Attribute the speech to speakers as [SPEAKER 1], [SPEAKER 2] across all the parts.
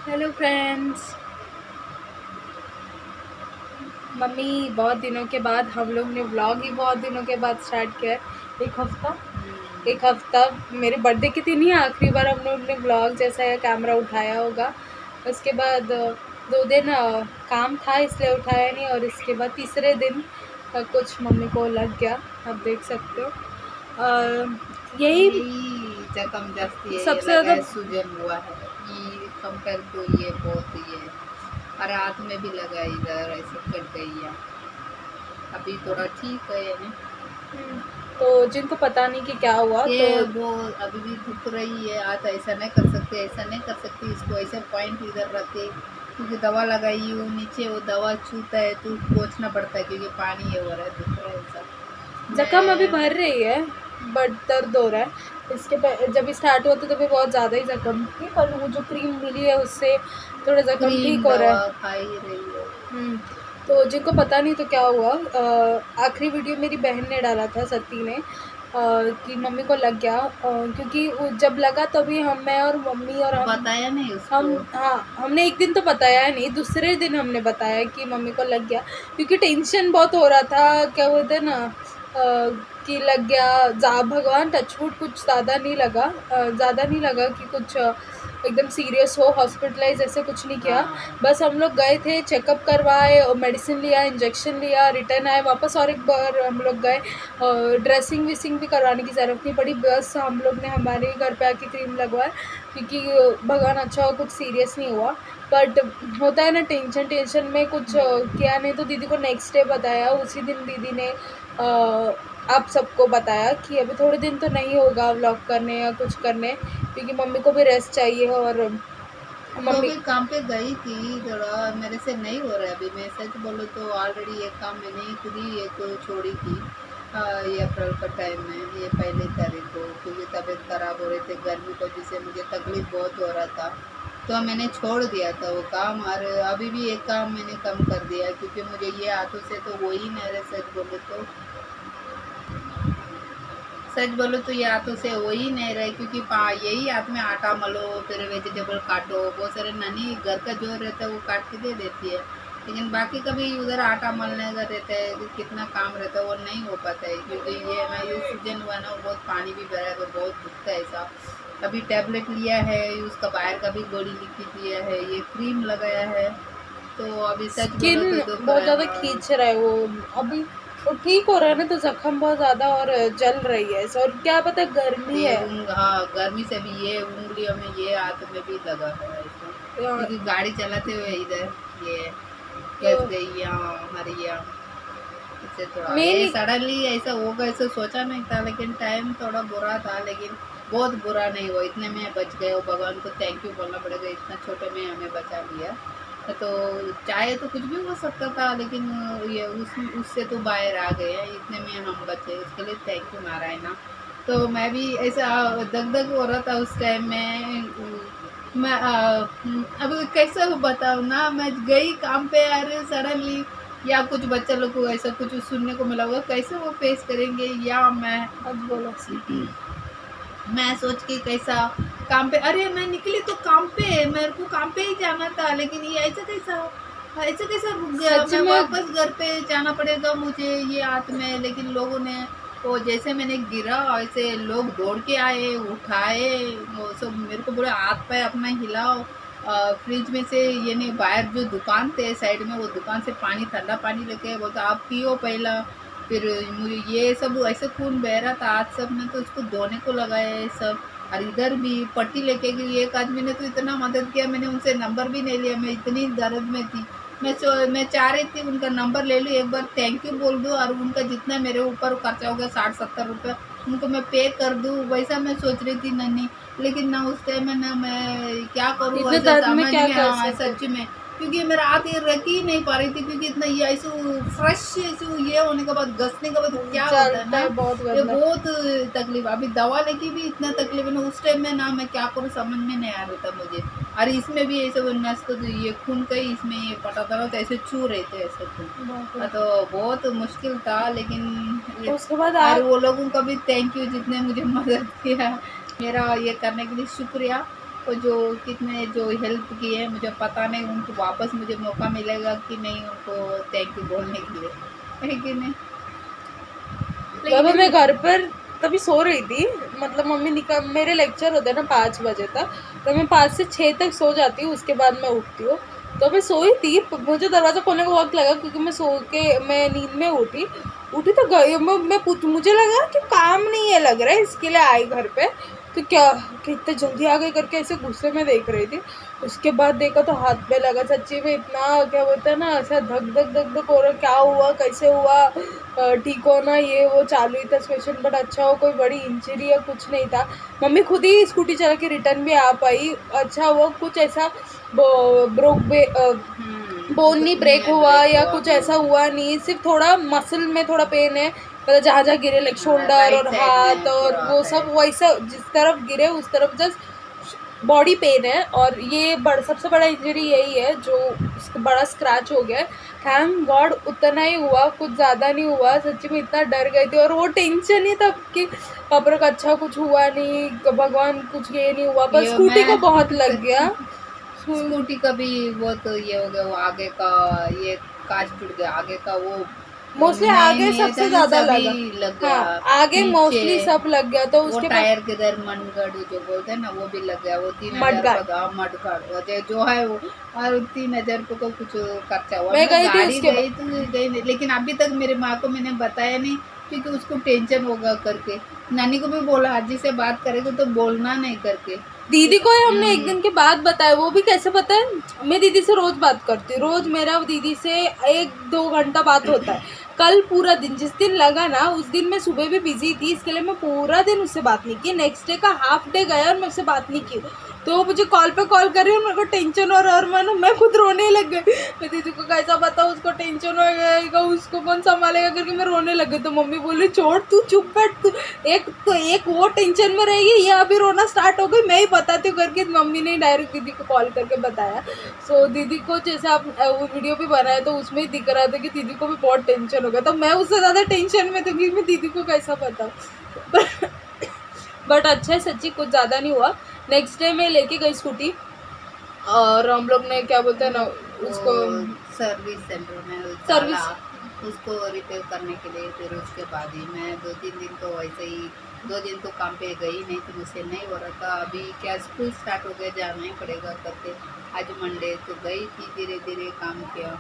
[SPEAKER 1] Hello friends. Mummy बहुत दिनों के बाद हम लोग ने व्लॉग ही बहुत दिनों के बाद स्टार्ट किया है। एक हफ्ता मेरे बर्थडे के दिन ही आखिरी बार हम लोग ने व्लॉग जैसा है कैमरा उठाया होगा। उसके बाद 2 दिन काम था इसलिए उठाया नहीं, और इसके बाद तीसरे दिन कुछ मम्मी को लग गया। आप देख सकते हो। यही
[SPEAKER 2] यही जख्म जास्ती है, ये
[SPEAKER 1] सबसे
[SPEAKER 2] लगा
[SPEAKER 1] ज़्यादा
[SPEAKER 2] है सूजन हुआ है ये कंपेयर तो ये बहुत ये और रात में भी लगा इधर ऐसे कट गई है। अभी थोड़ा ठीक है यानी
[SPEAKER 1] तो जिनको पता नहीं कि क्या हुआ तो
[SPEAKER 2] ये वो अभी भी दुख रही है। आज ऐसा नहीं कर सकते, ऐसा नहीं कर सकते, इसको ऐसे पॉइंट इधर रखे क्योंकि दवा लगाई हूँ नीचे वो दवा छूता है तो पोंछना पड़ता है क्योंकि पानी ये हो रहा है, दुख रहा है ऐसा।
[SPEAKER 1] जख्म अभी
[SPEAKER 2] मैं
[SPEAKER 1] भर रही है, बट दर्द हो रहा है। जब स्टार्ट हुआ था तभी बहुत ज़्यादा ही जख्म थी, पर वो जो क्रीम मिली है उससे थोड़ा जख्म
[SPEAKER 2] क्रीम
[SPEAKER 1] ठीक हो रहा
[SPEAKER 2] दवा
[SPEAKER 1] है।
[SPEAKER 2] खा ही रही है।
[SPEAKER 1] तो जिनको पता नहीं तो क्या हुआ, आखिरी वीडियो मेरी बहन ने डाला था, सती ने, कि मम्मी को लग गया। क्योंकि जब लगा तभी मैं और मम्मी और
[SPEAKER 2] बताया नहीं उसको।
[SPEAKER 1] हमने एक दिन तो बताया नहीं, दूसरे दिन हमने बताया कि मम्मी को लग गया। क्योंकि टेंशन बहुत हो रहा था, क्या बोलते हैं ना, कि लग गया। भगवान टचवुड कुछ ज़्यादा नहीं लगा, कि कुछ एकदम सीरियस हो, हॉस्पिटलाइज ऐसे कुछ नहीं किया।
[SPEAKER 2] हाँ
[SPEAKER 1] बस हम लोग गए थे, चेकअप करवाए और मेडिसिन लिया, इंजेक्शन लिया, रिटर्न आए वापस। और एक बार हम लोग गए, ड्रेसिंग विसिंग भी करवाने की ज़रूरत नहीं पड़ी, बस हम लोग ने हमारे घर पे आके क्रीम लगवाया। क्योंकि भगवान अच्छा हो, कुछ सीरियस नहीं हुआ। बट होता है ना, टेंशन में कुछ किया नहीं। तो दीदी को नेक्स्ट डे बताया, उसी दिन दीदी ने आप सबको बताया कि अभी थोड़े दिन तो नहीं होगा व्लॉग करने या कुछ करने, क्योंकि मम्मी को भी रेस्ट चाहिए। और
[SPEAKER 2] तो
[SPEAKER 1] मम्मी
[SPEAKER 2] भी काम पे गई थी, थोड़ा मेरे से नहीं हो रहा है अभी। मैं सच बोलूँ तो ऑलरेडी एक काम मैंने खुद ही एक छोड़ी थी। ये अप्रैल का टाइम में, ये 1 तारीख को, क्योंकि तबीयत खराब हो रही थी गर्मी की वजह से, मुझे तकलीफ बहुत हो रहा था तो मैंने छोड़ दिया था वो काम। और अभी भी एक काम मैंने कम कर दिया क्योंकि मुझे ये हाथों से तो वो ही नहीं रहे। सच बोलो तो ये हाथों से हो ही नहीं रहे क्योंकि यही हाथ में आटा मलो, फिर वेजिटेबल काटो, बहुत सारे नानी घर का जो रहता है वो काट के दे देती है, लेकिन बाकी कभी उधर आटा मलने का रहता है कि कितना काम रहता है वो नहीं हो पाता है। क्योंकि ये मैं ये सीजन हुआ ना, बहुत पानी भी भरा है तो बहुत दुखता है ऐसा। अभी टैबलेट लिया है, उसका बाहर का भी गोली लिखी दिया है, ये क्रीम लगाया है। तो अभी सच
[SPEAKER 1] स्किन
[SPEAKER 2] बोलो तो दुख
[SPEAKER 1] बहुत
[SPEAKER 2] रहा है।
[SPEAKER 1] ज़्यादा
[SPEAKER 2] हाँ,
[SPEAKER 1] खींच रहा है वो। अभी वो ठीक हो रहा है ना, तो जख्म बहुत ज़्यादा और जल रही है। और क्या पता, गर्मी
[SPEAKER 2] ये
[SPEAKER 1] है।
[SPEAKER 2] हाँ, गर्मी से भी ये उंगलियों में ये हाथ में भी लगा है ऐसा,
[SPEAKER 1] या-
[SPEAKER 2] क्योंकि गाड़ी चलाते हुए इधर ये
[SPEAKER 1] यो
[SPEAKER 2] गस गई यहाँ हरिया। इससे थोड़ा
[SPEAKER 1] मेन
[SPEAKER 2] ये सडनली ऐसा होगा ऐसा सोचा नहीं था, लेकिन टाइम थोड़ा बुरा था, लेकिन बहुत बुरा नहीं हुआ, इतने में बच गए। और भगवान को थैंक यू बोलना पड़ेगा, इतना छोटे में हमें बचा लिया। तो चाहे तो कुछ भी हो सकता था, लेकिन ये उससे तो बाहर आ गए हैं, इतने में हम बचे, उसके लिए थैंक यू नारायणा। तो मैं भी ऐसा दग दग हो रहा था उस टाइम में। मैं अब कैसे बताऊँ ना, मैं गई काम पे, अरे सडनली या कुछ बच्चा लोग को ऐसा कुछ सुनने को मिला होगा, कैसे वो फेस करेंगे। या
[SPEAKER 1] आज बोला
[SPEAKER 2] मैं सोच के कैसा काम पे, अरे मैं निकली तो काम पे, मेरे को काम पे ही जाना था, लेकिन ये ऐसा कैसा रुक गया।
[SPEAKER 1] सच
[SPEAKER 2] मैं
[SPEAKER 1] में।
[SPEAKER 2] वापस घर पे जाना पड़ेगा मुझे ये हाथ में, लेकिन लोगों ने वो जैसे मैंने गिरा ऐसे लोग दौड़ के आए, उठाए, वो सब मेरे को बोले हाथ पे अपना हिलाओ। फ्रिज में से ये नहीं, बाहर जो दुकान थे साइड में, वो दुकान से पानी, ठंडा पानी लेके बोलता आप पियो पहला। फिर मुझे ये सब ऐसे खून बह रहा था, आज सब ने तो उसको धोने को लगाया है सब। और इधर भी पट्टी लेके गई, एक आदमी ने तो इतना मदद किया, मैंने उनसे नंबर भी नहीं लिया, मैं इतनी दर्द में थी। मैं चाह रही थी उनका नंबर ले लूँ, एक बार थैंक यू बोल दूँ, और उनका जितना मेरे ऊपर खर्चा हो गया 60-70 रुपये उनको मैं पे कर दूँ, वैसा मैं सोच रही थी नन्ही। लेकिन ना उस टाइम में ना मैं क्या करूँ
[SPEAKER 1] इतने
[SPEAKER 2] ऐसा
[SPEAKER 1] दर्द में
[SPEAKER 2] समझ
[SPEAKER 1] क्या
[SPEAKER 2] में,
[SPEAKER 1] कर
[SPEAKER 2] हाँ
[SPEAKER 1] सकते।
[SPEAKER 2] सच में। क्योंकि मेरा हाथ ये रख ही नहीं पा रही थी, क्योंकि इतना ये ऐसे फ्रेश ऐसे ये होने के बाद, घसने के बाद क्या होता है
[SPEAKER 1] जलता
[SPEAKER 2] ना,
[SPEAKER 1] है बहुत
[SPEAKER 2] ये
[SPEAKER 1] गंदा।
[SPEAKER 2] बहुत तकलीफ। अभी दवा लेके भी इतना तकलीफ है ना, उस टाइम में ना मैं क्या करूँ समझ में नहीं आ रहा था मुझे। और इसमें भी ऐसे नस को तो ये खून का ही इसमें ये पटा था, तो ऐसे छू रहे थे ऐसे खून।
[SPEAKER 1] बाप रे।
[SPEAKER 2] तो बहुत मुश्किल था, लेकिन
[SPEAKER 1] उसके बाद
[SPEAKER 2] और
[SPEAKER 1] आप
[SPEAKER 2] वो लोगों का भी थैंक यू जितने मुझे मदद किया, मेरा ये करने के लिए शुक्रिया। वो जो कितने जो हेल्प की है मुझे पता नहीं, उनको वापस मुझे मौका मिलेगा कि नहीं उनको थैंक यू बोलने के लिए, है कि नहीं।
[SPEAKER 1] तब
[SPEAKER 2] लेकिन
[SPEAKER 1] मैं घर पर तभी सो रही थी, मतलब मम्मी निकल, मेरे लेक्चर होते हैं ना 5 बजे तक, तो मैं 5 से 6 तक सो जाती हूँ, उसके बाद मैं उठती हूँ। तो मैं सोई थी, मुझे दरवाज़ा खोलने को वक्त लगा क्योंकि मैं सो के मैं नींद में उठी उठी तो गई मैं मुझे लगा कि काम नहीं है लग रहा है, इसके लिए आई घर पे। तो क्या कि इतने जल्दी आ गई करके ऐसे गुस्से में देख रही थी। उसके बाद देखा तो हाथ पे लगा, सच्ची में इतना क्या बोलते हैं ना, ऐसा धक धक धक धक हो रहा, क्या हुआ कैसे हुआ, ठीक हो ना, ये वो चालू ही था सिचुएशन, बट अच्छा हो, कोई बड़ी इंजरी या कुछ नहीं था। मम्मी खुद ही स्कूटी चला के रिटर्न भी आ पाई, अच्छा वो कुछ ऐसा बोन नहीं ब्रेक हुआ या कुछ ऐसा हुआ नहीं, सिर्फ थोड़ा मसल में थोड़ा पेन है, मतलब जहाँ जहाँ गिरे लाइक शोल्डर और
[SPEAKER 2] राइट साइड
[SPEAKER 1] हाथ
[SPEAKER 2] में
[SPEAKER 1] और
[SPEAKER 2] पूरा
[SPEAKER 1] वो
[SPEAKER 2] है।
[SPEAKER 1] सब वैसा जिस तरफ गिरे उस तरफ जस्ट बॉडी पेन है। और ये सबसे बड़ा इंजरी यही है जो बड़ा स्क्रैच हो गया है। थैंक गॉड उतना ही हुआ, कुछ ज़्यादा नहीं हुआ। सच्ची में इतना डर गई थी और वो टेंशन ही था कि पापा का अच्छा कुछ हुआ नहीं, भगवान कुछ ये नहीं हुआ, पर
[SPEAKER 2] ये
[SPEAKER 1] स्कूटी को
[SPEAKER 2] मैं
[SPEAKER 1] बहुत लग गया।
[SPEAKER 2] सच्ची स्कूटी का भी वो तो ये हो गया, वो आगे का ये कांच टूट गया आगे का, वो
[SPEAKER 1] मोस्टली
[SPEAKER 2] नए
[SPEAKER 1] आगे
[SPEAKER 2] नए
[SPEAKER 1] सबसे
[SPEAKER 2] था ना,
[SPEAKER 1] ज़्यादा
[SPEAKER 2] सभी
[SPEAKER 1] लगा।
[SPEAKER 2] लग
[SPEAKER 1] हाँ,
[SPEAKER 2] गया।
[SPEAKER 1] आगे
[SPEAKER 2] नीचे
[SPEAKER 1] मोस्टली सब लग गया, तो
[SPEAKER 2] वो
[SPEAKER 1] उसके बाद
[SPEAKER 2] टायर के इधर मनगढ़ जो बोलते हैं ना, वो भी लग गया। वो 3,000
[SPEAKER 1] मडगार्ड।
[SPEAKER 2] का मडगाड़ जो है वो, और 3,000 रुपये का कुछ खर्चा हुआ।
[SPEAKER 1] मैं
[SPEAKER 2] मैं
[SPEAKER 1] गई थी
[SPEAKER 2] गाड़ी
[SPEAKER 1] उसके
[SPEAKER 2] गई
[SPEAKER 1] बाद।
[SPEAKER 2] तो गई नहीं, लेकिन अभी तक मेरे माँ को मैंने बताया नहीं, क्योंकि उसको टेंशन होगा करके। नानी को भी बोला आज जी से बात करेगा तो बोलना नहीं करके।
[SPEAKER 1] दीदी को ही हमने एक
[SPEAKER 2] हम्म,
[SPEAKER 1] दिन के बाद बताया, वो भी कैसे पता है, मैं दीदी से रोज बात करती हूँ, रोज मेरा दीदी से 1-2 घंटा बात होता है। कल पूरा दिन जिस दिन लगा ना, उस दिन मैं सुबह भी बिजी थी, इसके लिए मैं पूरा दिन उससे बात नहीं की। नेक्स्ट डे का हाफ डे गया और मैं उससे बात नहीं की। तो वो मुझे कॉल पे कॉल कर रही है और मेरे को टेंशन हो रहा है, और मैं खुद रोने लग गई। मैं दीदी को कैसा पता, उसको टेंशन हो गएगा, उसको कौन संभालेगा करके मैं रोने लग गई। तो मम्मी बोली छोड़, तू चुप बैठ, तू एक वो टेंशन में रहेगी, ये अभी रोना स्टार्ट हो गई, मैं ही बताती हूँ करके मम्मी ने डायरेक्ट दीदी को कॉल करके बताया। सो दीदी को जैसे आप वो वीडियो भी बनाया तो उसमें ही दिख रहा था कि दीदी को भी बहुत टेंशन हो गया, तो मैं उससे ज़्यादा टेंशन में थी कि मैं दीदी को कैसा बताऊँ। बट अच्छा है, सच्ची कुछ ज़्यादा नहीं हुआ। नेक्स्ट डे मैं लेके गई स्कूटी, और हम लोग ने क्या बोलते हैं ना उसको
[SPEAKER 2] वो सर्विस सेंटर में डाला
[SPEAKER 1] सर्विस।
[SPEAKER 2] उसको रिपेयर करने के लिए। फिर उसके बाद ही मैं 2-3 दिन तो वैसे ही, 2 दिन तो काम पे गई नहीं थी, मुझसे नहीं हो रहा था। अभी क्या स्कूल स्टार्ट हो गया, जाना ही पड़ेगा करके आज मंडे तो गई थी, धीरे धीरे काम किया।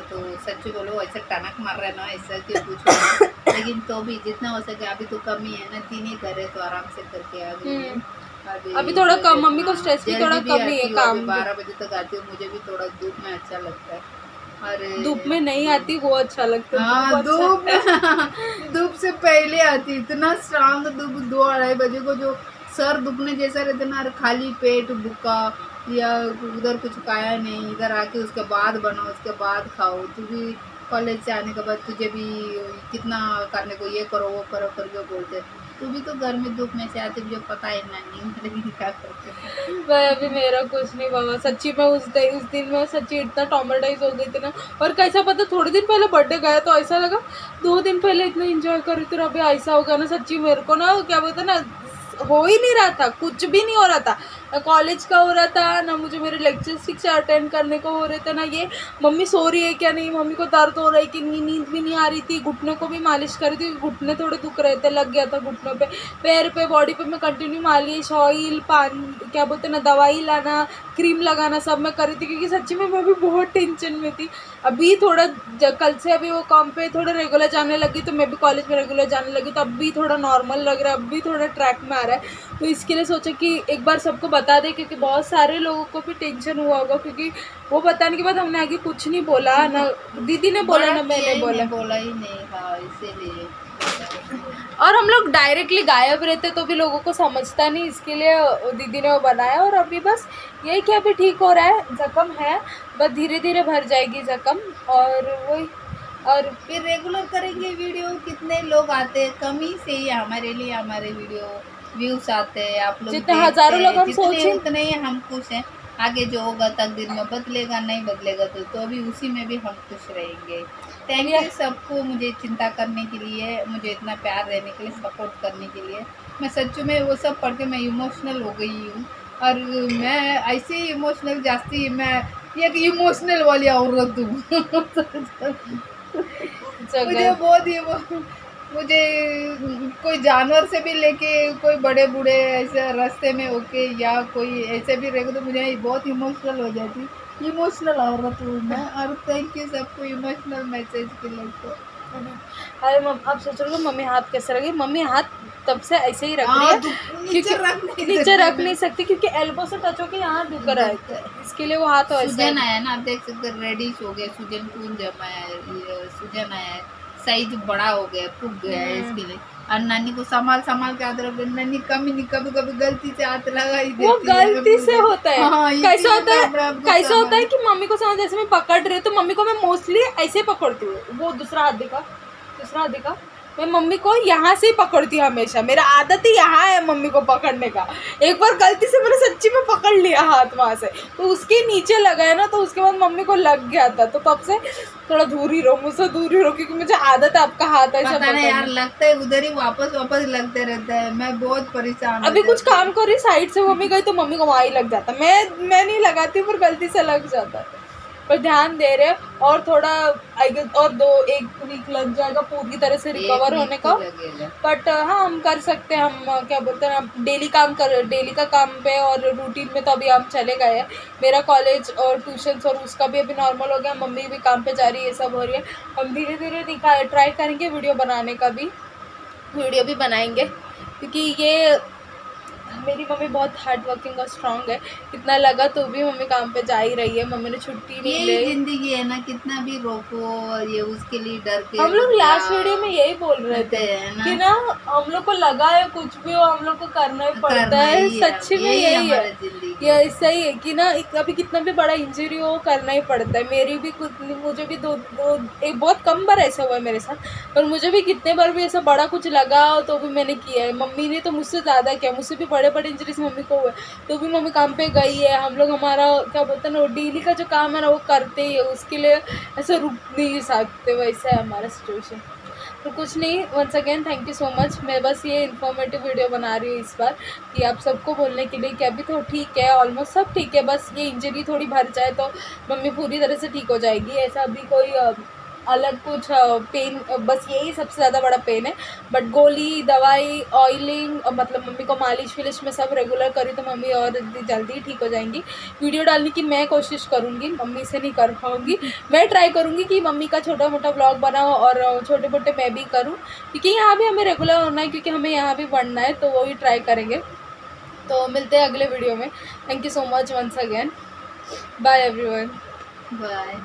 [SPEAKER 2] तो सच्ची बोलो ऐसा टनक मार रहा है ना, ऐसा कि कुछ नहीं। लेकिन तो भी जितना हो सके, अभी तो कम ही है ना, 3 ही घर है तो आराम से करके आ गई हूँ।
[SPEAKER 1] अभी थोड़ा कम, मम्मी को
[SPEAKER 2] हाँ,
[SPEAKER 1] स्ट्रेस भी थोड़ा
[SPEAKER 2] जल्दी भी
[SPEAKER 1] कम ही है
[SPEAKER 2] आती हूँ, अभी
[SPEAKER 1] काम भी।
[SPEAKER 2] 12 बजे तक आती हूँ। मुझे भी थोड़ा धूप में अच्छा लगता है।
[SPEAKER 1] धूप
[SPEAKER 2] अरे
[SPEAKER 1] में नहीं आती वो अच्छा लगता है,
[SPEAKER 2] हाँ,
[SPEAKER 1] धूप
[SPEAKER 2] धूप
[SPEAKER 1] अच्छा।
[SPEAKER 2] धूप से पहले आती, इतना शांत धूप 2-2:30 बजे को जो सर दुखने जैसा रहता है ना, और खाली पेट भूखा, या उधर कुछ खाया नहीं, इधर आके उसके बाद बनाओ, उसके बाद खाओ। तू भी कॉलेज से आने के बाद तुझे भी कितना करने को, ये करो वो करो करके बोलते। तू भी तो घर में धूप में से आती, मुझे पता है ना, नहीं लेकिन क्या करते।
[SPEAKER 1] मैं अभी मेरा कुछ नहीं बाबा, सच्ची में उस दिन मैं सच्ची इतना ट्रॉमेटाइज हो गई थी ना। और कैसा पता, थोड़े दिन पहले बर्थडे गया तो ऐसा लगा 2 दिन पहले इतना एंजॉय कर रही थी और अभी ऐसा हो गया ना। सच्ची मेरे को ना क्या बोलते हैं ना, हो ही नहीं रहा था, कुछ भी नहीं हो रहा था, ना कॉलेज का हो रहा था, ना मुझे मेरे लेक्चर्स ठीक से अटेंड करने को हो रहे थे, ना ये मम्मी सो रही है क्या नहीं, मम्मी को दर्द हो रहा है कि नहीं, नींद भी नहीं आ रही थी। घुटनों को भी मालिश कर रही थी, घुटने थोड़े दुख रहे थे, लग गया था घुटनों पे, पैर पे, बॉडी पे मैं कंटिन्यू मालिश, ऑयल, पानी, क्या बोलते हैं ना, दवाई लाना, क्रीम लगाना, सब मैं कर रही थी क्योंकि सच्ची में मैं भी बहुत टेंशन में थी। अभी थोड़ा कल से अभी वो काम पे थोड़ा रेगुलर जाने लगी, तो मैं भी कॉलेज में रेगुलर जाने लगी, तो अब भी थोड़ा नॉर्मल लग रहा है, अब भी थोड़ा ट्रैक में आ रहा है। तो इसके लिए सोचा कि एक बार सबको बता दें, क्योंकि बहुत सारे लोगों को भी टेंशन हुआ होगा, क्योंकि वो बताने के बाद हमने आगे कुछ नहीं बोला ना, दीदी ने बोला
[SPEAKER 2] बड़ा
[SPEAKER 1] ना
[SPEAKER 2] किया
[SPEAKER 1] मैंने
[SPEAKER 2] ही
[SPEAKER 1] बोला।
[SPEAKER 2] नहीं, बोला ही नहीं, हाँ इसीलिए।
[SPEAKER 1] और हम लोग डायरेक्टली गायब रहते तो भी लोगों को समझता नहीं, इसके लिए दीदी ने वो बनाया। और अभी बस यही कि अभी ठीक हो रहा है, ज़ख्म है, बस धीरे धीरे भर जाएगी ज़ख्म। और वही, और
[SPEAKER 2] फिर रेगुलर करेंगे वीडियो, कितने लोग आते हैं, कम ही से ही हमारे लिए हमारे वीडियो व्यूज आते हैं, आप लोग
[SPEAKER 1] जितने
[SPEAKER 2] देखते
[SPEAKER 1] हज़ारों लोग
[SPEAKER 2] हैं,
[SPEAKER 1] हम
[SPEAKER 2] जितने
[SPEAKER 1] सोचे।
[SPEAKER 2] उतने ही हम खुश हैं। आगे जो होगा तकदीर में बदलेगा, नहीं बदलेगा तो अभी उसी में भी हम खुश रहेंगे। थैंक
[SPEAKER 1] ये
[SPEAKER 2] यू सबको, मुझे चिंता करने के लिए, मुझे इतना प्यार देने के लिए, सपोर्ट करने के लिए। मैं सच में वो सब पढ़ के मैं इमोशनल हो गई हूँ। और मैं ऐसे इमोशनल जास्ती मैं एक इमोशनल वाली औरत हूँ। मुझे
[SPEAKER 1] जगह
[SPEAKER 2] बहुत ही मुझे कोई जानवर से भी लेके कोई बड़े बूढ़े ऐसे रास्ते में होके या कोई ऐसे भी रहेगा तो मुझे बहुत इमोशनल हो जाती। इमोशनल औरत हूँ मैं। और थैंक यू सबको इमोशनल मैसेज के लिए। तो
[SPEAKER 1] अरे आप सोच रहे हो मम्मी हाथ कैसे रखी, मम्मी हाथ तब से ऐसे ही रख रही
[SPEAKER 2] हाँ
[SPEAKER 1] है
[SPEAKER 2] नीचे रख नहीं
[SPEAKER 1] नीचे
[SPEAKER 2] सकती
[SPEAKER 1] रख
[SPEAKER 2] मैं।
[SPEAKER 1] नहीं सकती क्योंकि एल्बो से टच होके यहाँ दुख रहा है, इसके लिए वो हाथ ऐसा
[SPEAKER 2] सूजन
[SPEAKER 1] है।
[SPEAKER 2] आया ना, आप देख सकते रेडिश हो गया, सूजन खून जमा है, सूजन आया है, साइज बड़ा हो गया, फूक गया है, इसके लिए। और नानी को संभाल संभाल के हाथ रख, नानी कभी नहीं कभी कभी गलती से हाथ लगा ही
[SPEAKER 1] वो
[SPEAKER 2] देती है
[SPEAKER 1] गलती से होता है।
[SPEAKER 2] हाँ,
[SPEAKER 1] कैसा
[SPEAKER 2] इसीलिए
[SPEAKER 1] होता
[SPEAKER 2] मैं
[SPEAKER 1] है,
[SPEAKER 2] अपने आप को
[SPEAKER 1] कैसा होता है
[SPEAKER 2] संभाल।
[SPEAKER 1] कि मम्मी को समझ, जैसे मैं पकड़ रही हूँ तो मम्मी को मैं मोस्टली ऐसे ही पकड़ती हूँ, वो दूसरा हाथ दिखा, दूसरा हाथ दिखा, मैं मम्मी को यहाँ से ही पकड़ती हूँ हमेशा, मेरा आदत ही यहाँ है मम्मी को पकड़ने का। एक बार गलती से मैंने सच्ची में पकड़ लिया हाथ वहाँ से, तो उसके नीचे लगा है ना, तो उसके बाद मम्मी को लग गया था, तो तब से थोड़ा दूर ही रहो मुझसे, दूर ही रहो, क्योंकि मुझे आदत है आपका हाथ ऐसा
[SPEAKER 2] पता नहीं यार,
[SPEAKER 1] पकड़ने।
[SPEAKER 2] लगता है उधर ही वापस वापस लगते रहता है, मैं बहुत परेशान हो
[SPEAKER 1] अभी कुछ
[SPEAKER 2] जाती हूँ।
[SPEAKER 1] काम कर रही साइड से मम्मी गई तो मम्मी को वहाँ ही लग जाता, मैं नहीं लगाती पर गलती से लग जाता है। पर ध्यान दे रहे हैं और थोड़ा आई गेस और 1 वीक लग जाएगा पूरी तरह से
[SPEAKER 2] एक
[SPEAKER 1] रिकवर
[SPEAKER 2] वीक
[SPEAKER 1] होने
[SPEAKER 2] तो
[SPEAKER 1] का।
[SPEAKER 2] लगेगा।
[SPEAKER 1] बट हाँ, हम कर सकते हैं, हम क्या बोलते हैं, हम डेली का काम पे और रूटीन में तो अभी हम चले गए हैं। मेरा कॉलेज और ट्यूशन्स और उसका भी अभी नॉर्मल हो गया, मम्मी भी काम पे जा रही है, ये सब हो रही है। हम धीरे धीरे ट्राई करेंगे वीडियो बनाने का भी, वीडियो भी बनाएंगे, क्योंकि ये मेरी मम्मी बहुत हार्ड वर्किंग और स्ट्रांग है। इतना लगा तो भी मम्मी काम पे जा ही रही है, मम्मी ने छुट्टी नहीं
[SPEAKER 2] यही
[SPEAKER 1] ली।
[SPEAKER 2] जिंदगी है ना, कितना भी रोको और ये उसके लिए डर के
[SPEAKER 1] हम लोग
[SPEAKER 2] रुक
[SPEAKER 1] लास्ट वीडियो में
[SPEAKER 2] जाओ,
[SPEAKER 1] यही बोल रहे थे
[SPEAKER 2] है ना,
[SPEAKER 1] कि ना हम लोग को लगा है कुछ भी हो हम लोग को करना ही पड़ता
[SPEAKER 2] करना
[SPEAKER 1] है,
[SPEAKER 2] ही है,
[SPEAKER 1] सच्ची में
[SPEAKER 2] यही
[SPEAKER 1] यही है।
[SPEAKER 2] हमारा जिंदगी
[SPEAKER 1] ये
[SPEAKER 2] है।
[SPEAKER 1] सही है कि ना अभी कितना भी बड़ा इंजरी हो करना ही पड़ता है। मेरी भी कुछ, मुझे भी एक बहुत कम बार ऐसा हुआ है मेरे साथ, पर मुझे भी कितने बार भी ऐसा बड़ा कुछ लगा तो भी मैंने किया है। मम्मी ने तो मुझसे ज़्यादा किया, मुझसे भी बड़े बड़े इंजरीज मम्मी को हुए तो भी मम्मी काम पे गई है। हम लोग हमारा क्या बोलते हैं ना, डेली का जो काम है ना वो करते ही है, उसके लिए ऐसे रुक नहीं सकते, वैसा है हमारा सिचुएशन। तो कुछ नहीं, once again thank you so much. मैं बस ये इन्फॉर्मेटिव वीडियो बना रही हूँ इस बार कि आप सबको बोलने के लिए कि अभी तो ठीक है, ऑलमोस्ट सब ठीक है, बस ये इंजरी थोड़ी भर जाए तो मम्मी पूरी तरह से ठीक हो जाएगी। ऐसा अभी कोई अलग कुछ पेन, बस यही सबसे ज़्यादा बड़ा पेन है। बट गोली दवाई ऑयलिंग मतलब मम्मी को मालिश विलिश में सब रेगुलर करी तो मम्मी और जल्दी ठीक हो जाएंगी। वीडियो डालने की मैं कोशिश करूँगी, मम्मी से नहीं कर पाऊँगी। मैं ट्राई करूँगी कि मम्मी का छोटा मोटा ब्लॉग बनाऊँ और छोटे मोटे मैं भी करूँ, क्योंकि यहाँ भी हमें रेगुलर होना है, क्योंकि हमें यहाँ भी बढ़ना है, तो वो भी ट्राई करेंगे। तो मिलते हैं अगले वीडियो में। Thank you so much once again, bye everyone.
[SPEAKER 2] Bye.